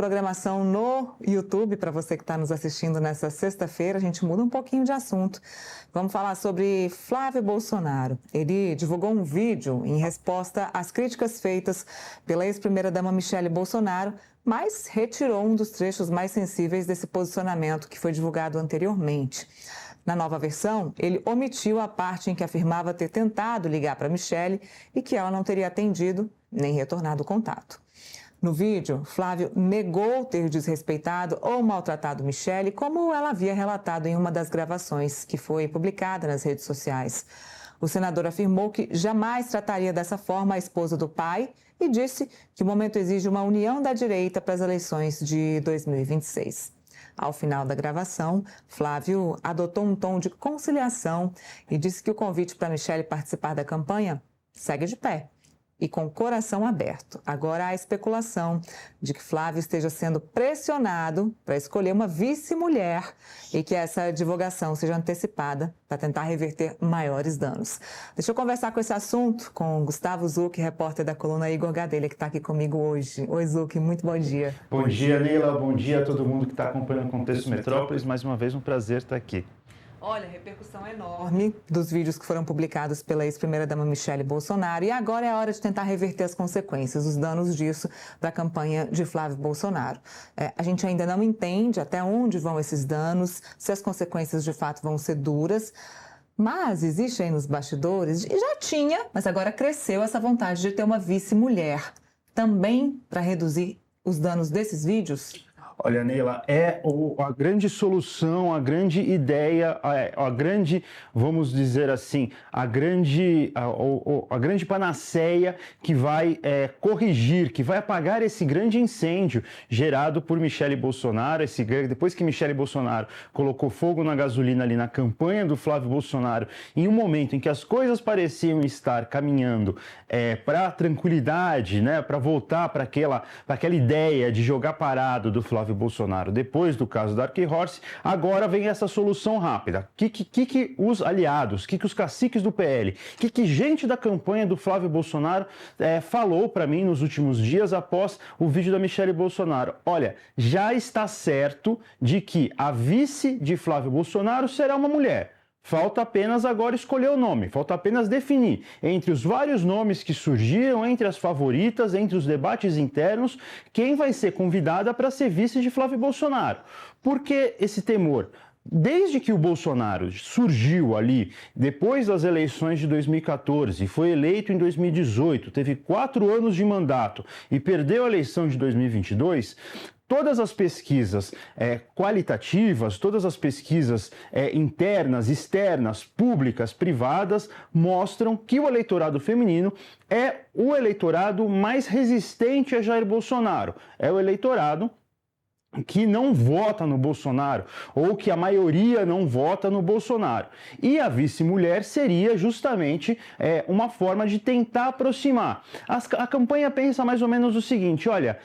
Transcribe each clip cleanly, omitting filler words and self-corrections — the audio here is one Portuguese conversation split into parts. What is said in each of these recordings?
programação no YouTube, para você que está nos assistindo nessa sexta-feira, a gente muda um pouquinho de assunto. Vamos falar sobre Flávio Bolsonaro. Ele divulgou um vídeo em resposta às críticas feitas pela ex-primeira-dama Michele Bolsonaro, mas retirou um dos trechos mais sensíveis desse posicionamento que foi divulgado anteriormente. Na nova versão, ele omitiu a parte em que afirmava ter tentado ligar para Michele e que ela não teria atendido nem retornado o contato. No vídeo, Flávio negou ter desrespeitado ou maltratado Michele, como ela havia relatado em uma das gravações que foi publicada nas redes sociais. O senador afirmou que jamais trataria dessa forma a esposa do pai e disse que o momento exige uma união da direita para as eleições de 2026. Ao final da gravação, Flávio adotou um tom de conciliação e disse que o convite para Michele participar da campanha segue de pé e com o coração aberto. Agora há a especulação de que Flávio esteja sendo pressionado para escolher uma vice-mulher e que essa divulgação seja antecipada para tentar reverter maiores danos. Deixa eu conversar com esse assunto com Gustavo Zucchi, repórter da coluna Igor Gadelha, que está aqui comigo hoje. Oi, Zucchi, muito bom dia. Bom dia, Neila. Bom dia a todo mundo que está acompanhando o Contexto Metrópolis. Mais uma vez, um prazer estar aqui. Olha, repercussão enorme dos vídeos que foram publicados pela ex-primeira-dama Michele Bolsonaro e agora é a hora de tentar reverter as consequências, os danos disso para a campanha de Flávio Bolsonaro. A gente ainda não entende até onde vão esses danos, se as consequências de fato vão ser duras, mas existe aí nos bastidores, e já tinha, mas agora cresceu essa vontade de ter uma vice-mulher, também para reduzir os danos desses vídeos. Olha, Neila, a grande solução, a grande ideia, a grande, vamos dizer assim, a grande panaceia que vai corrigir, que vai apagar esse grande incêndio gerado por Michele Bolsonaro, depois que Michele Bolsonaro colocou fogo na gasolina ali na campanha do Flávio Bolsonaro, em um momento em que as coisas pareciam estar caminhando para a tranquilidade, né, para voltar para aquela ideia de jogar parado do Flávio Bolsonaro depois do caso Dark Horse, agora vem essa solução rápida. Que os aliados, que os caciques do PL, que gente da campanha do Flávio Bolsonaro falou para mim nos últimos dias após o vídeo da Michele Bolsonaro? Olha, já está certo de que a vice de Flávio Bolsonaro será uma mulher. Falta apenas agora escolher o nome, falta apenas definir entre os vários nomes que surgiram, entre as favoritas, entre os debates internos, quem vai ser convidada para ser vice de Flávio Bolsonaro. Por que esse temor? Desde que o Bolsonaro surgiu ali, depois das eleições de 2014, foi eleito em 2018, teve 4 anos de mandato e perdeu a eleição de 2022, todas as pesquisas qualitativas, todas as pesquisas internas, externas, públicas, privadas, mostram que o eleitorado feminino é o eleitorado mais resistente a Jair Bolsonaro. É o eleitorado que não vota no Bolsonaro, ou que a maioria não vota no Bolsonaro. E a vice-mulher seria justamente uma forma de tentar aproximar. A campanha pensa mais ou menos o seguinte, olha,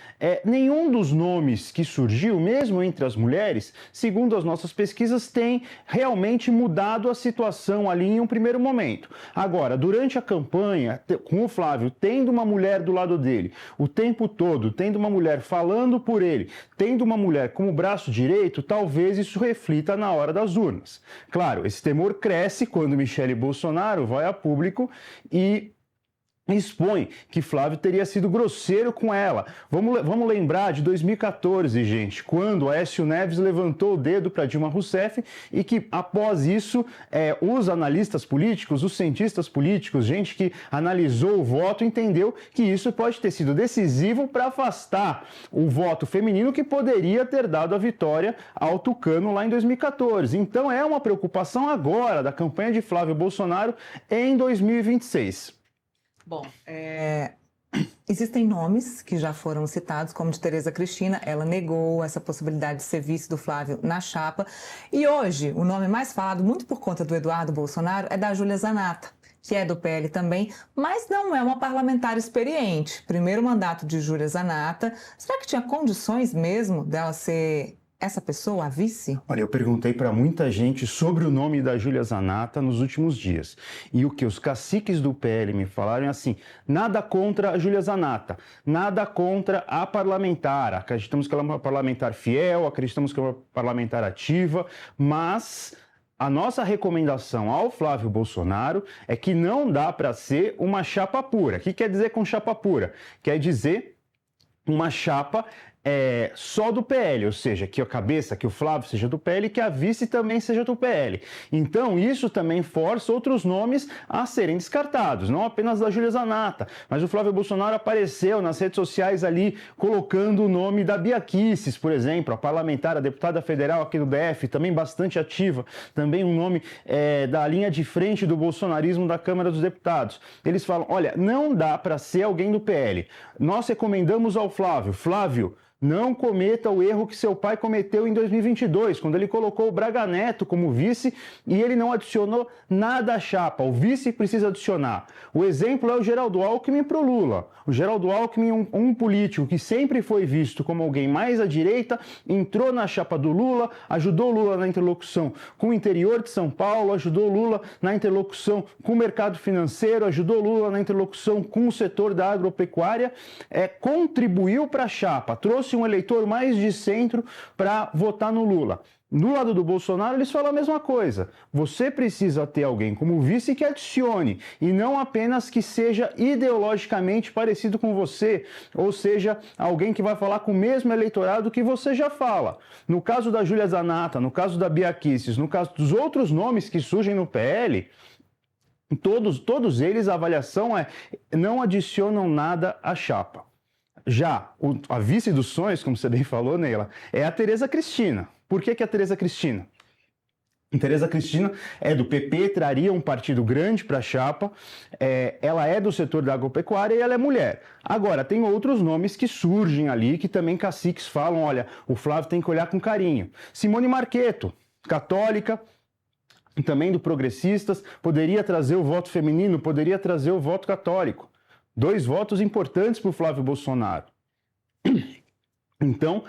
nenhum dos nomes que surgiu, mesmo entre as mulheres, segundo as nossas pesquisas, tem realmente mudado a situação ali em um primeiro momento. Agora, durante a campanha, com o Flávio tendo uma mulher do lado dele, o tempo todo, tendo uma mulher falando por ele, tendo uma mulher como braço direito, talvez isso reflita na hora das urnas. Claro, esse temor cresce quando Michele Bolsonaro vai a público e expõe que Flávio teria sido grosseiro com ela. Vamos lembrar de 2014, gente, quando Aécio Neves levantou o dedo para Dilma Rousseff e que, após isso, os analistas políticos, os cientistas políticos, gente que analisou o voto, entendeu que isso pode ter sido decisivo para afastar o voto feminino que poderia ter dado a vitória ao Tucano lá em 2014. Então, é uma preocupação agora da campanha de Flávio Bolsonaro em 2026. Bom, existem nomes que já foram citados, como de Tereza Cristina, ela negou essa possibilidade de ser vice do Flávio na chapa. E hoje, o nome mais falado, muito por conta do Eduardo Bolsonaro, é da Júlia Zanatta, que é do PL também, mas não é uma parlamentar experiente. Primeiro mandato de Júlia Zanatta, será que tinha condições mesmo dela ser essa pessoa, a vice? Olha, eu perguntei para muita gente sobre o nome da Júlia Zanatta nos últimos dias. E o que os caciques do PL me falaram é assim: nada contra a Júlia Zanatta, nada contra a parlamentar. Acreditamos que ela é uma parlamentar fiel, acreditamos que ela é uma parlamentar ativa, mas a nossa recomendação ao Flávio Bolsonaro é que não dá para ser uma chapa pura. O que quer dizer com chapa pura? Quer dizer uma chapa só do PL, ou seja, que a cabeça, que o Flávio seja do PL e que a vice também seja do PL. Então, isso também força outros nomes a serem descartados, não apenas da Júlia Zanatta, mas o Flávio Bolsonaro apareceu nas redes sociais ali colocando o nome da Bia Kicis, por exemplo, a parlamentar, a deputada federal aqui do DF, também bastante ativa, também um nome da linha de frente do bolsonarismo da Câmara dos Deputados. Eles falam, olha, não dá para ser alguém do PL. Nós recomendamos ao Flávio, não cometa o erro que seu pai cometeu em 2022, quando ele colocou o Braga Neto como vice e ele não adicionou nada à chapa. O vice precisa adicionar. O exemplo é o Geraldo Alckmin para o Lula. O Geraldo Alckmin, um político que sempre foi visto como alguém mais à direita, entrou na chapa do Lula, ajudou o Lula na interlocução com o interior de São Paulo, ajudou o Lula na interlocução com o mercado financeiro, ajudou o Lula na interlocução com o setor da agropecuária, contribuiu para a chapa, trouxe um eleitor mais de centro para votar no Lula. Do lado do Bolsonaro, eles falam a mesma coisa. Você precisa ter alguém como vice que adicione, e não apenas que seja ideologicamente parecido com você, ou seja, alguém que vai falar com o mesmo eleitorado que você já fala. No caso da Júlia Zanatta, no caso da Bia Kicis, no caso dos outros nomes que surgem no PL, todos eles, a avaliação não adicionam nada à chapa. Já a vice dos sonhos, como você bem falou, Neila, é a Tereza Cristina. Por que a Tereza Cristina? A Tereza Cristina é do PP, traria um partido grande para a chapa, ela é do setor da agropecuária e ela é mulher. Agora, tem outros nomes que surgem ali, que também caciques falam, olha, o Flávio tem que olhar com carinho. Simone Marchetto, católica, também do Progressistas, poderia trazer o voto feminino, poderia trazer o voto católico. 2 votos importantes para o Flávio Bolsonaro. Então,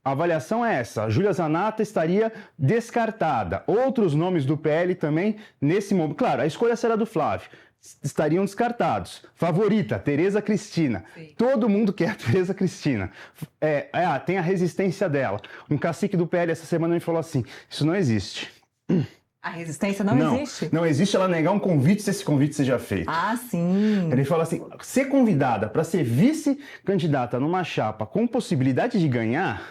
a avaliação é essa. A Júlia Zanatta estaria descartada. Outros nomes do PL também, nesse momento. Claro, a escolha será do Flávio. Estariam descartados. Favorita, Tereza Cristina. Sim. Todo mundo quer a Tereza Cristina. Tem a resistência dela. Um cacique do PL essa semana me falou assim, isso não existe. A resistência não existe? Não existe ela negar um convite se esse convite seja feito. Ah, sim. Ele fala assim, ser convidada para ser vice-candidata numa chapa com possibilidade de ganhar,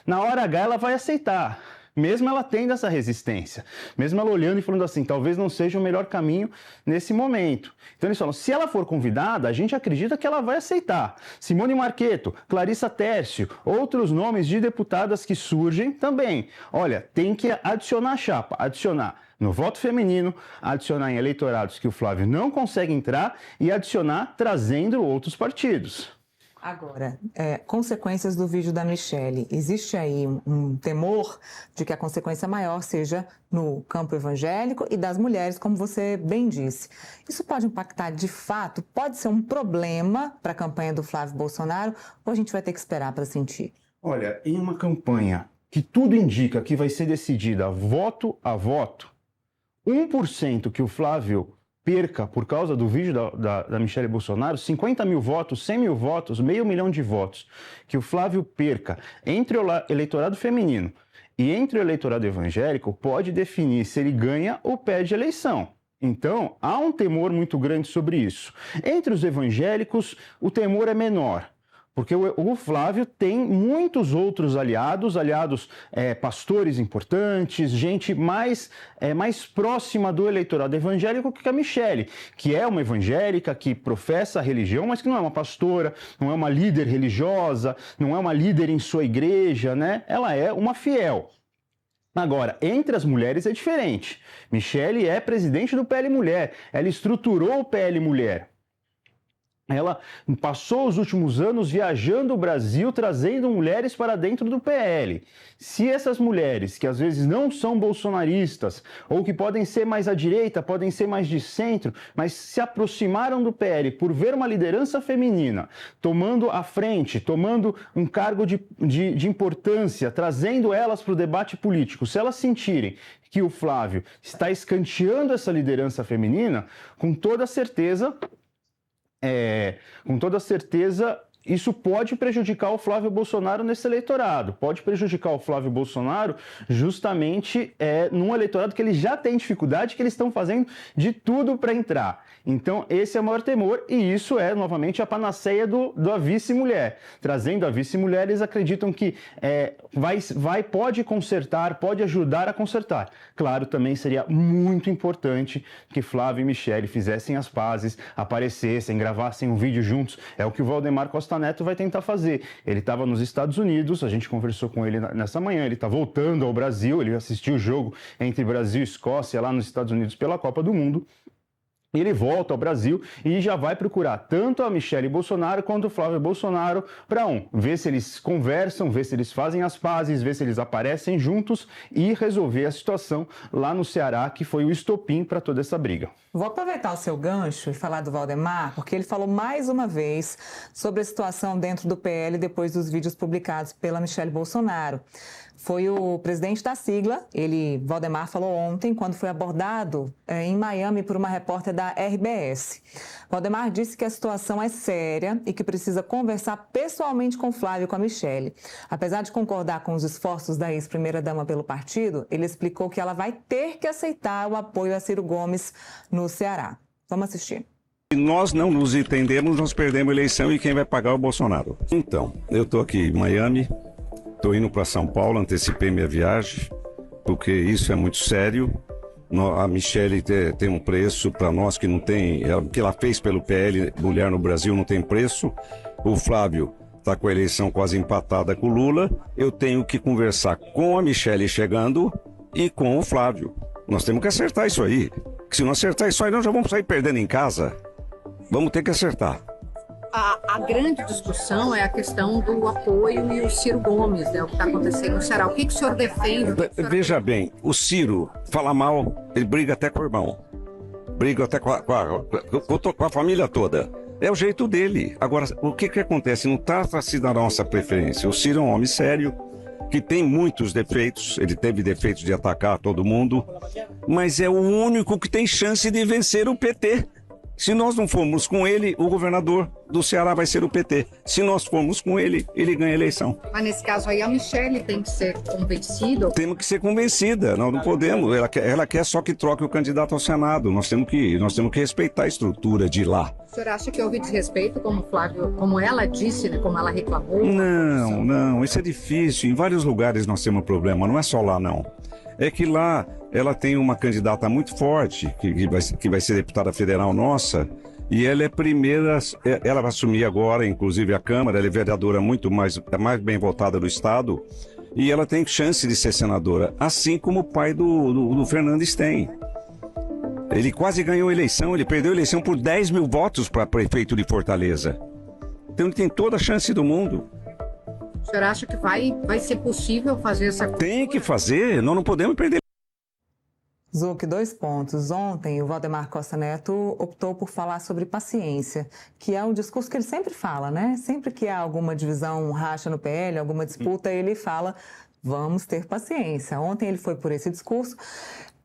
na hora H ela vai aceitar. Mesmo ela tendo essa resistência, mesmo ela olhando e falando assim, talvez não seja o melhor caminho nesse momento. Então eles falam, se ela for convidada, a gente acredita que ela vai aceitar. Simone Marchetto, Clarissa Tércio, outros nomes de deputadas que surgem também. Olha, tem que adicionar a chapa, adicionar no voto feminino, adicionar em eleitorados que o Flávio não consegue entrar e adicionar trazendo outros partidos. Agora, consequências do vídeo da Michelle. Existe aí um temor de que a consequência maior seja no campo evangélico e das mulheres, como você bem disse. Isso pode impactar de fato? Pode ser um problema para a campanha do Flávio Bolsonaro ou a gente vai ter que esperar para sentir? Olha, em uma campanha que tudo indica que vai ser decidida voto a voto, 1% que o Flávio perca por causa do vídeo da Michelle Bolsonaro, 50 mil votos, 100 mil votos, 500 mil de votos, que o Flávio perca entre o eleitorado feminino e entre o eleitorado evangélico, pode definir se ele ganha ou perde a eleição. Então, há um temor muito grande sobre isso. Entre os evangélicos, o temor é menor. Porque o Flávio tem muitos outros aliados, pastores importantes, gente mais próxima do eleitorado evangélico que a Michelle, que é uma evangélica, que professa a religião, mas que não é uma pastora, não é uma líder religiosa, não é uma líder em sua igreja, né? Ela é uma fiel. Agora, entre as mulheres é diferente. Michelle é presidente do PL Mulher, ela estruturou o PL Mulher. ela passou os últimos anos viajando o Brasil, trazendo mulheres para dentro do PL. Se essas mulheres, que às vezes não são bolsonaristas, ou que podem ser mais à direita, podem ser mais de centro, mas se aproximaram do PL por ver uma liderança feminina tomando a frente, tomando um cargo de importância, trazendo elas para o debate político, se elas sentirem que o Flávio está escanteando essa liderança feminina, com toda certeza, isso pode prejudicar o Flávio Bolsonaro nesse eleitorado. Pode prejudicar o Flávio Bolsonaro justamente num eleitorado que ele já tem dificuldade, que eles estão fazendo de tudo para entrar. Então, esse é o maior temor e isso é, novamente, a panaceia da vice-mulher. Trazendo a vice-mulher, eles acreditam que pode consertar, pode ajudar a consertar. Claro, também seria muito importante que Flávio e Michele fizessem as pazes, aparecessem, gravassem um vídeo juntos. É o que o Valdemar Costa Neto vai tentar fazer. Ele estava nos Estados Unidos, a gente conversou com ele nessa manhã, ele está voltando ao Brasil, ele assistiu o jogo entre Brasil e Escócia lá nos Estados Unidos pela Copa do Mundo. Ele volta ao Brasil e já vai procurar tanto a Michele Bolsonaro quanto o Flávio Bolsonaro para ver se eles conversam, ver se eles fazem as pazes, ver se eles aparecem juntos e resolver a situação lá no Ceará, que foi o estopim para toda essa briga. Vou aproveitar o seu gancho e falar do Valdemar, porque ele falou mais uma vez sobre a situação dentro do PL depois dos vídeos publicados pela Michele Bolsonaro. Foi o presidente da sigla, Valdemar, falou ontem, quando foi abordado em Miami por uma repórter da RBS. Valdemar disse que a situação é séria e que precisa conversar pessoalmente com Flávio e com a Michele. Apesar de concordar com os esforços da ex-primeira-dama pelo partido, ele explicou que ela vai ter que aceitar o apoio a Ciro Gomes no Ceará. Vamos assistir. Se nós não nos entendemos, nós perdemos a eleição e quem vai pagar é o Bolsonaro. Então, eu estou aqui em Miami. Estou indo para São Paulo, antecipei minha viagem, porque isso é muito sério. A Michele tem um preço para nós que não tem, o que ela fez pelo PL, mulher no Brasil, não tem preço. O Flávio está com a eleição quase empatada com o Lula. Eu tenho que conversar com a Michele chegando e com o Flávio. Nós temos que acertar isso aí. Se não acertar isso aí, nós já vamos sair perdendo em casa. Vamos ter que acertar. A grande discussão é a questão do apoio e o Ciro Gomes, né, o que está acontecendo no Ceará. O que o senhor defende? Veja bem, o Ciro fala mal, ele briga até com o irmão. Briga até com a família toda. É o jeito dele. Agora, o que acontece? Não trata-se da nossa preferência. O Ciro é um homem sério, que tem muitos defeitos. Ele teve defeitos de atacar todo mundo, mas é o único que tem chance de vencer o PT. Se nós não formos com ele, o governador do Ceará vai ser o PT. Se nós formos com ele, ele ganha a eleição. Mas nesse caso aí, a Michele tem que ser convencida? Temos que ser convencida, nós não podemos. Ela quer só que troque o candidato ao Senado. Nós temos que respeitar a estrutura de lá. O senhor acha que houve desrespeito, como Flávio, como ela disse, né, como ela reclamou? Não, isso é difícil. Em vários lugares nós temos problema, não é só lá não. É que lá ela tem uma candidata muito forte, que vai ser deputada federal nossa, e ela é primeira, ela vai assumir agora, inclusive a Câmara, ela é vereadora mais bem votada do Estado, e ela tem chance de ser senadora, assim como o pai do Fernandes tem. Ele quase ganhou a eleição, ele perdeu a eleição por 10 mil votos para prefeito de Fortaleza. Então ele tem toda a chance do mundo. O senhor acha que vai ser possível fazer essa coisa? Tem que fazer, nós não podemos perder. Zuc, 2 pontos. Ontem, o Valdemar Costa Neto optou por falar sobre paciência, que é um discurso que ele sempre fala, né? Sempre que há alguma divisão, racha no PL, alguma disputa, ele fala, vamos ter paciência. Ontem ele foi por esse discurso.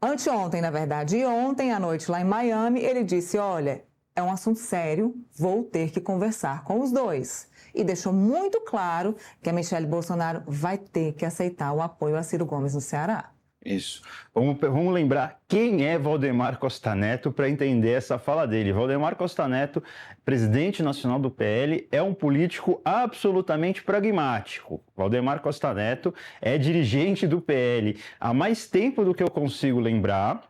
Anteontem, na verdade, e ontem à noite lá em Miami, ele disse, olha, é um assunto sério, vou ter que conversar com os dois. E deixou muito claro que a Michele Bolsonaro vai ter que aceitar o apoio a Ciro Gomes no Ceará. Isso. Vamos lembrar quem é Valdemar Costa Neto para entender essa fala dele. Valdemar Costa Neto, presidente nacional do PL, é um político absolutamente pragmático. Valdemar Costa Neto é dirigente do PL há mais tempo do que eu consigo lembrar.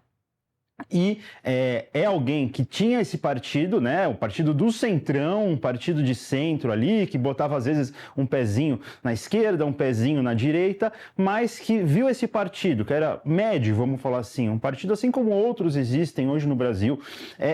E é alguém que tinha esse partido, né, o partido do centrão, um partido de centro ali, que botava às vezes um pezinho na esquerda, um pezinho na direita, mas que viu esse partido, que era médio, vamos falar assim, um partido assim como outros existem hoje no Brasil,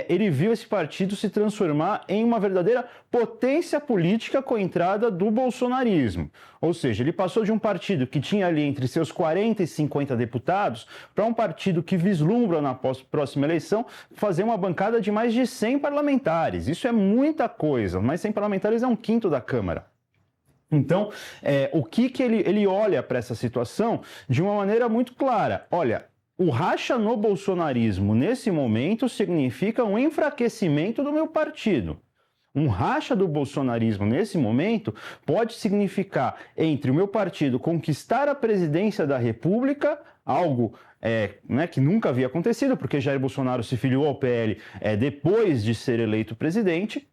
ele viu esse partido se transformar em uma verdadeira potência política com a entrada do bolsonarismo. Ou seja, ele passou de um partido que tinha ali entre seus 40 e 50 deputados para um partido que vislumbra na próxima eleição fazer uma bancada de mais de 100 parlamentares. Isso é muita coisa, mas 100 parlamentares é um quinto da Câmara. Então, o que ele olha para essa situação de uma maneira muito clara? Olha, o racha no bolsonarismo nesse momento significa um enfraquecimento do meu partido. Um racha do bolsonarismo nesse momento pode significar entre o meu partido conquistar a presidência da República, algo que nunca havia acontecido, porque Jair Bolsonaro se filiou ao PL depois de ser eleito presidente,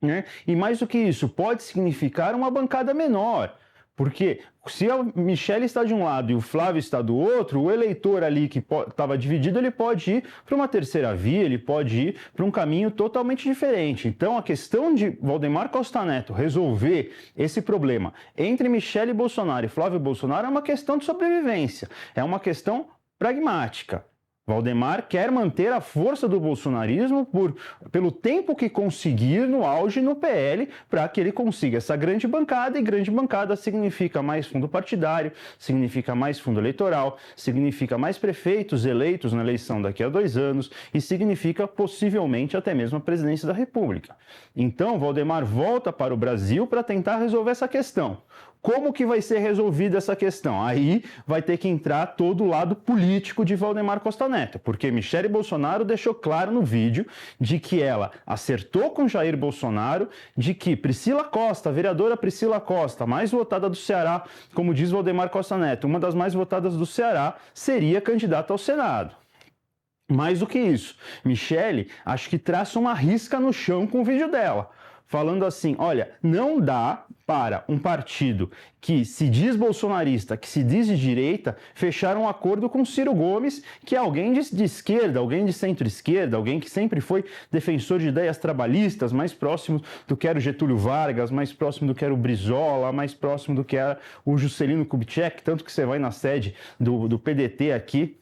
né? E mais do que isso, pode significar uma bancada menor. Porque se a Michelle está de um lado e o Flávio está do outro, o eleitor ali que estava dividido, ele pode ir para uma terceira via, ele pode ir para um caminho totalmente diferente. Então, a questão de Valdemar Costa Neto resolver esse problema entre Michelle Bolsonaro e Flávio Bolsonaro é uma questão de sobrevivência, é uma questão pragmática. Valdemar quer manter a força do bolsonarismo pelo tempo que conseguir no auge no PL, para que ele consiga essa grande bancada, e grande bancada significa mais fundo partidário, significa mais fundo eleitoral, significa mais prefeitos eleitos na eleição daqui a 2 anos e significa possivelmente até mesmo a presidência da República. Então, Valdemar volta para o Brasil para tentar resolver essa questão. Como que vai ser resolvida essa questão? Aí vai ter que entrar todo o lado político de Valdemar Costa Neto, porque Michelle Bolsonaro deixou claro no vídeo de que ela acertou com Jair Bolsonaro, de que Priscila Costa, a vereadora Priscila Costa, mais votada do Ceará, como diz Valdemar Costa Neto, uma das mais votadas do Ceará, seria candidata ao Senado. Mais do que isso, Michelle acho que traça uma risca no chão com o vídeo dela, falando assim, olha, não dá para um partido que se diz bolsonarista, que se diz de direita, fechar um acordo com Ciro Gomes, que é alguém de esquerda, alguém de centro-esquerda, alguém que sempre foi defensor de ideias trabalhistas, mais próximo do que era o Getúlio Vargas, mais próximo do que era o Brizola, mais próximo do que era o Juscelino Kubitschek, tanto que você vai na sede do PDT aqui,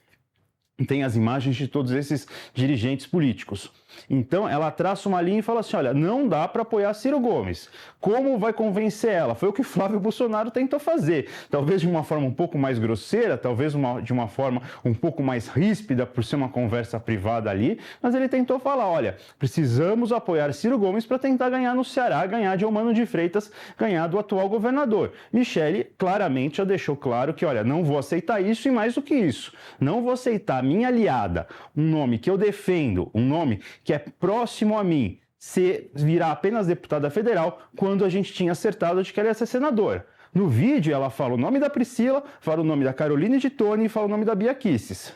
tem as imagens de todos esses dirigentes políticos. Então, ela traça uma linha e fala assim, olha, não dá para apoiar Ciro Gomes. Como vai convencer ela? Foi o que Flávio Bolsonaro tentou fazer. Talvez de uma forma um pouco mais grosseira, talvez de uma forma um pouco mais ríspida, por ser uma conversa privada ali, mas ele tentou falar, olha, precisamos apoiar Ciro Gomes para tentar ganhar no Ceará, ganhar de Eumano de Freitas, ganhar do atual governador. Michelle claramente já deixou claro que, olha, não vou aceitar isso e mais do que isso, não vou aceitar minha aliada, um nome que eu defendo, um nome que é próximo a mim, se virar apenas deputada federal, quando a gente tinha acertado de que ela ia ser senadora. No vídeo, ela fala o nome da Priscila, fala o nome da Caroline de Toni e fala o nome da Bia Kicis.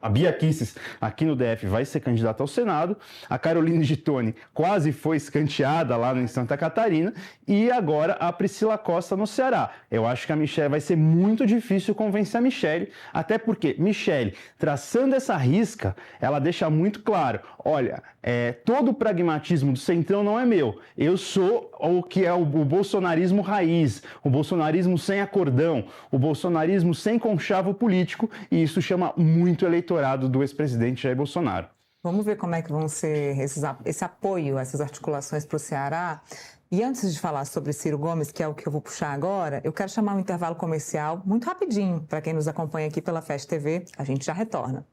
A Bia Kicis, aqui no DF, vai ser candidata ao Senado. A Caroline de Toni quase foi escanteada lá em Santa Catarina. E agora a Priscila Costa no Ceará. Eu acho que a Michelle vai ser muito difícil convencer a Michelle, até porque Michelle, traçando essa risca, ela deixa muito claro, olha, todo o pragmatismo do Centrão não é meu. Eu sou o que é o bolsonarismo raiz, o bolsonarismo sem acordão, o bolsonarismo sem conchavo político, e isso chama muito eleitorado do ex-presidente Jair Bolsonaro. Vamos ver como é que vão ser esse apoio, essas articulações para o Ceará. E antes de falar sobre Ciro Gomes, que é o que eu vou puxar agora, eu quero chamar um intervalo comercial muito rapidinho para quem nos acompanha aqui pela Fast TV. A gente já retorna.